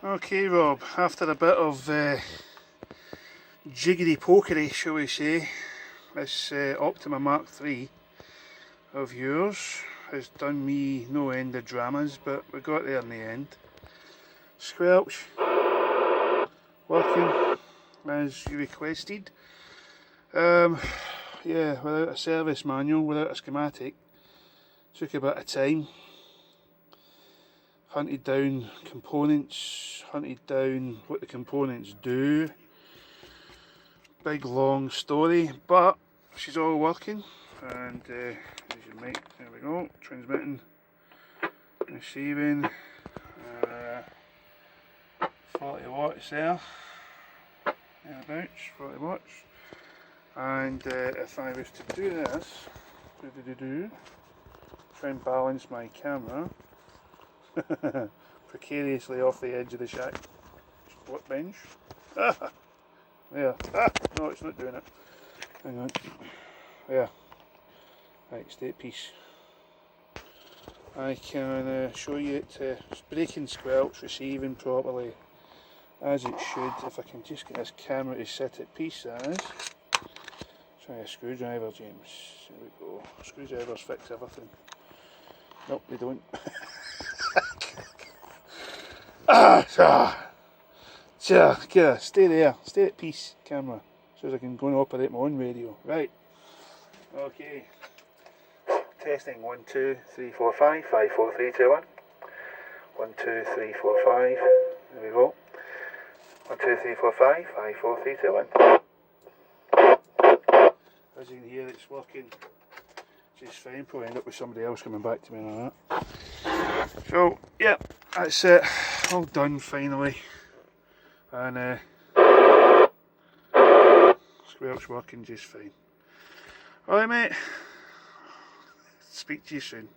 Okay Rob, after a bit of jiggity pokery, shall we say, this Optima MkIII of yours has done me no end of dramas, but we got there in the end. Squelch working as you requested. Yeah, without a service manual, without a schematic, took a bit of time. Hunted down components, hunted down what the components do. Big long story, but she's all working, and as you might, there we go, transmitting, receiving, 40 watts there, thereabouts, 40 watts. And if I was to do this, try and balance my camera precariously off the edge of the shack workbench. There. No, it's not doing it. Hang on. There. Right, stay at peace. I can show you it breaking squelch, receiving properly as it should. If I can just get this camera to sit at peace, that is. Try a screwdriver, James. There we go. Screwdrivers fix everything. Nope, they don't. Stay there. Stay at peace, camera. So as I can go and operate my own radio. Right. Okay. Testing 1, 2, 3, 4, 5, 5, 4, 3, 2, 1. 1, 2, 3, 4, 5. There we go. 1, 2, 3, 4, 5, 5, 4, 3, 2, 1. As you can hear, it's working just fine. Probably end up with somebody else coming back to me on that. So, yeah, that's it. All done finally. And squelch working just fine. Alright, mate. Speak to you soon.